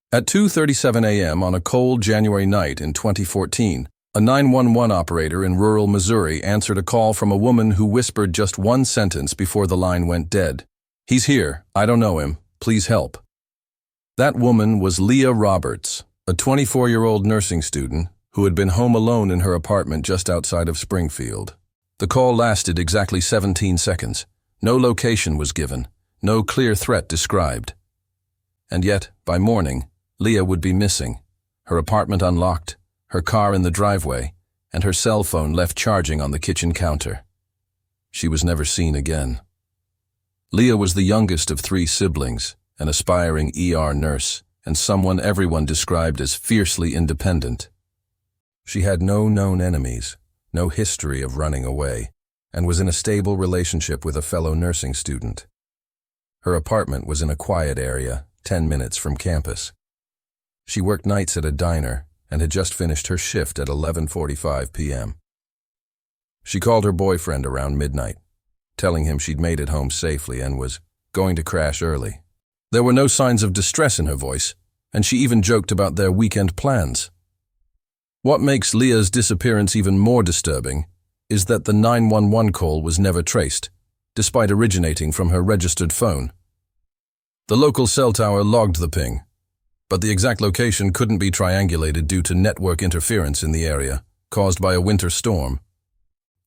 At 2:37 a.m. on a cold January night in 2014, a 911 operator in rural Missouri answered a call from a woman who whispered just one sentence before the line went dead. "He's here. I don't know him. Please help." That woman was Leah Roberts, a 24-year-old nursing student who had been home alone in her apartment just outside of Springfield. The call lasted exactly 17 seconds. No location was given, no clear threat described. And yet, by morning, Leah would be missing, her apartment unlocked, her car in the driveway, and her cell phone left charging on the kitchen counter. She was never seen again. Leah was the youngest of 3 siblings, an aspiring ER nurse, and someone everyone described as fiercely independent. She had no known enemies, no history of running away, and was in a stable relationship with a fellow nursing student. Her apartment was in a quiet area, 10 minutes from campus. She worked nights at a diner and had just finished her shift at 11:45 p.m. She called her boyfriend around midnight, telling him she'd made it home safely and was going to crash early. There were no signs of distress in her voice, and she even joked about their weekend plans. What makes Leah's disappearance even more disturbing is that the 911 call was never traced, despite originating from her registered phone. The local cell tower logged the ping, but the exact location couldn't be triangulated due to network interference in the area, caused by a winter storm.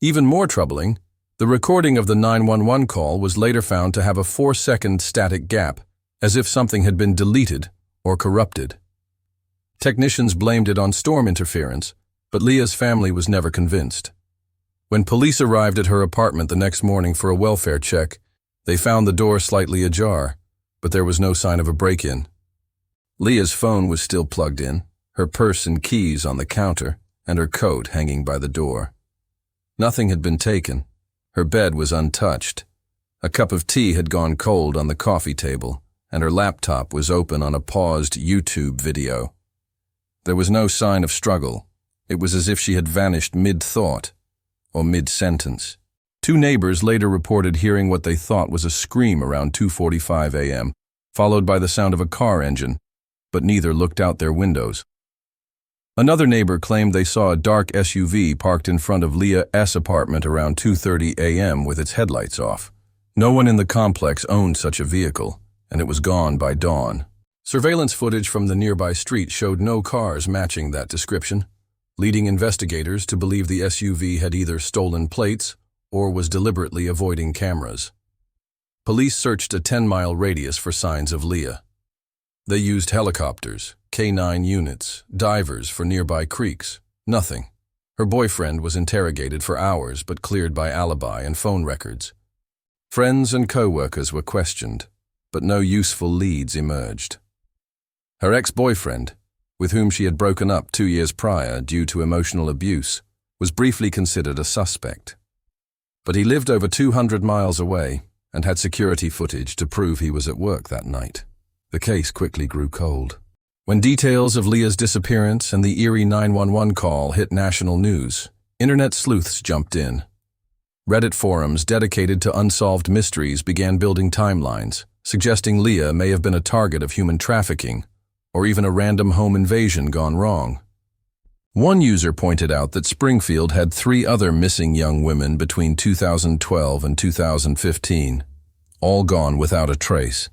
Even more troubling, the recording of the 911 call was later found to have a 4-second static gap, as if something had been deleted or corrupted. Technicians blamed it on storm interference, but Leah's family was never convinced. When police arrived at her apartment the next morning for a welfare check, they found the door slightly ajar, but there was no sign of a break-in. Leah's phone was still plugged in, her purse and keys on the counter, and her coat hanging by the door. Nothing had been taken. Her bed was untouched. A cup of tea had gone cold on the coffee table, and her laptop was open on a paused YouTube video. There was no sign of struggle. It was as if she had vanished mid-thought or mid-sentence. 2 neighbors later reported hearing what they thought was a scream around 2:45 a.m., followed by the sound of a car engine, but neither looked out their windows. Another neighbor claimed they saw a dark SUV parked in front of Leah's apartment around 2:30 a.m. with its headlights off. No one in the complex owned such a vehicle, and it was gone by dawn. Surveillance footage from the nearby street showed no cars matching that description, leading investigators to believe the SUV had either stolen plates or was deliberately avoiding cameras. Police searched a 10-mile radius for signs of Leah. They used helicopters, K9 units, divers for nearby creeks. Nothing. Her boyfriend was interrogated for hours but cleared by alibi and phone records. Friends and co-workers were questioned, but no useful leads emerged. Her ex-boyfriend, with whom she had broken up 2 years prior due to emotional abuse, was briefly considered a suspect. But he lived over 200 miles away and had security footage to prove he was at work that night. The case quickly grew cold. When details of Leah's disappearance and the eerie 911 call hit national news, internet sleuths jumped in. Reddit forums dedicated to unsolved mysteries began building timelines, suggesting Leah may have been a target of human trafficking or even a random home invasion gone wrong. One user pointed out that Springfield had 3 other missing young women between 2012 and 2015, all gone without a trace.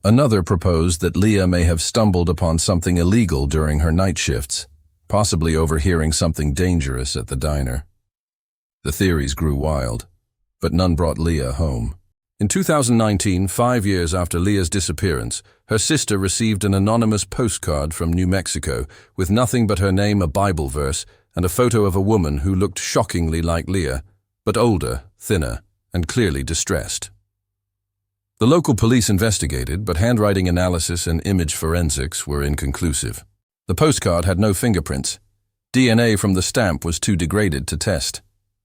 Another proposed that Leah may have stumbled upon something illegal during her night shifts, possibly overhearing something dangerous at the diner. The theories grew wild, but none brought Leah home. In 2019, 5 years after Leah's disappearance, her sister received an anonymous postcard from New Mexico with nothing but her name, a Bible verse, and a photo of a woman who looked shockingly like Leah, but older, thinner, and clearly distressed. The local police investigated, but handwriting analysis and image forensics were inconclusive. The postcard had no fingerprints. DNA from the stamp was too degraded to test.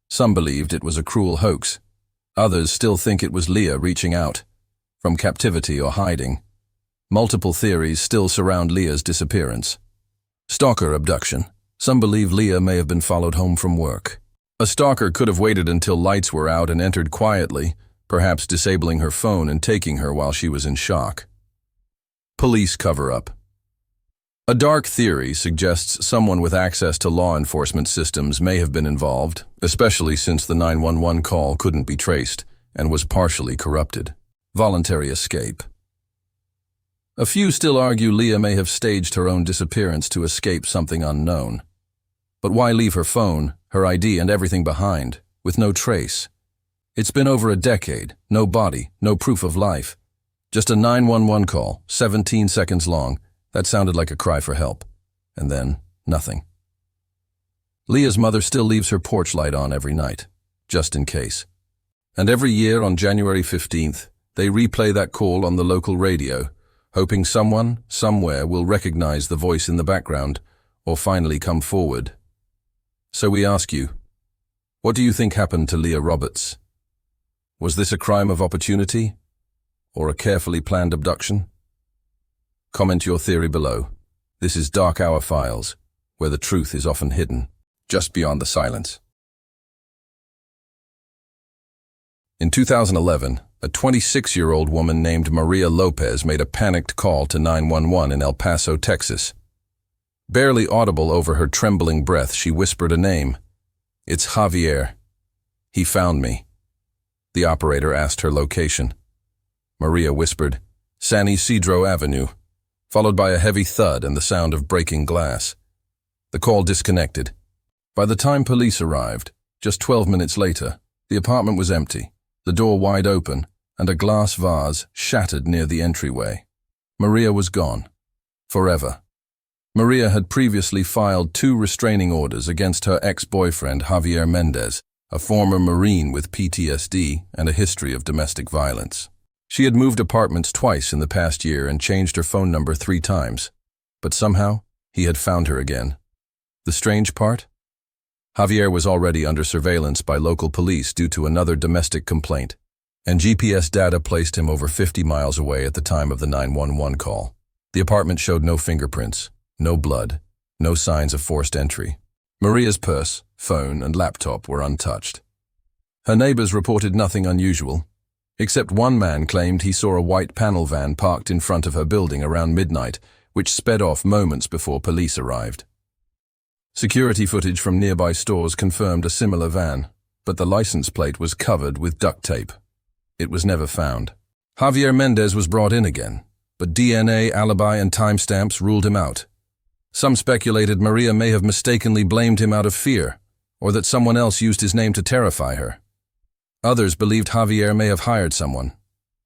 Some believed it was a cruel hoax. Others still think it was Leah reaching out, from captivity or hiding. Multiple theories still surround Leah's disappearance. Stalker abduction. Some believe Leah may have been followed home from work. A stalker could have waited until lights were out and entered quietly, perhaps disabling her phone and taking her while she was in shock. Police cover-up. A dark theory suggests someone with access to law enforcement systems may have been involved, especially since the 911 call couldn't be traced and was partially corrupted. Voluntary escape. A few still argue Leah may have staged her own disappearance to escape something unknown. But why leave her phone, her ID, and everything behind, with no trace? It's been over a decade, no body, no proof of life. Just a 911 call, 17 seconds long, that sounded like a cry for help. And then, nothing. Leah's mother still leaves her porch light on every night, just in case. And every year on January 15th, they replay that call on the local radio, hoping someone, somewhere, will recognize the voice in the background or finally come forward. So we ask you, what do you think happened to Leah Roberts? Was this a crime of opportunity or a carefully planned abduction? Comment your theory below. This is Dark Hour Files, where the truth is often hidden, just beyond the silence. In 2011, a 26-year-old woman named Maria Lopez made a panicked call to 911 in El Paso, Texas. Barely audible over her trembling breath, she whispered a name. "It's Javier. He found me." The operator asked her location. Maria whispered, "San Isidro Avenue," followed by a heavy thud and the sound of breaking glass. The call disconnected. By the time police arrived, just 12 minutes later, the apartment was empty, the door wide open, and a glass vase shattered near the entryway. Maria was gone. Forever. Maria had previously filed 2 restraining orders against her ex-boyfriend Javier Mendez, a former Marine with PTSD and a history of domestic violence. She had moved apartments twice in the past year and changed her phone number 3 times. But somehow, he had found her again. The strange part? Javier was already under surveillance by local police due to another domestic complaint, and GPS data placed him over 50 miles away at the time of the 911 call. The apartment showed no fingerprints, no blood, no signs of forced entry. Maria's purse, phone, and laptop were untouched. Her neighbors reported nothing unusual, except one man claimed he saw a white panel van parked in front of her building around midnight, which sped off moments before police arrived. Security footage from nearby stores confirmed a similar van, but the license plate was covered with duct tape. It was never found. Javier Mendez was brought in again, but DNA, alibi, and timestamps ruled him out. Some speculated Maria may have mistakenly blamed him out of fear, or that someone else used his name to terrify her. Others believed Javier may have hired someone,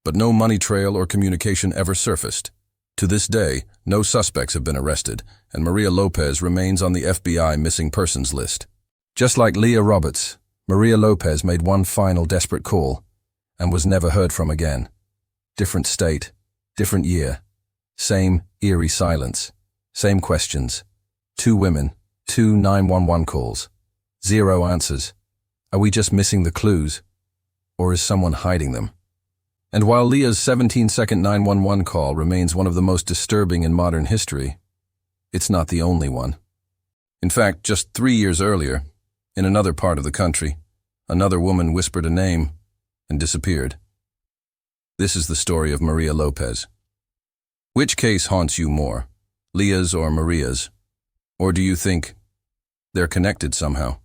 but no money trail or communication ever surfaced. To this day, no suspects have been arrested, and Maria Lopez remains on the FBI missing persons list. Just like Leah Roberts, Maria Lopez made one final desperate call and was never heard from again. Different state, different year, same eerie silence, same questions. 2 women, 2 911 calls, 0 answers. Are we just missing the clues? Or is someone hiding them? And while Leah's 17-second 911 call remains one of the most disturbing in modern history, it's not the only one. In fact, just 3 years earlier, in another part of the country, another woman whispered a name and disappeared. This is the story of Maria Lopez. Which case haunts you more, Leah's or Maria's? Or do you think they're connected somehow?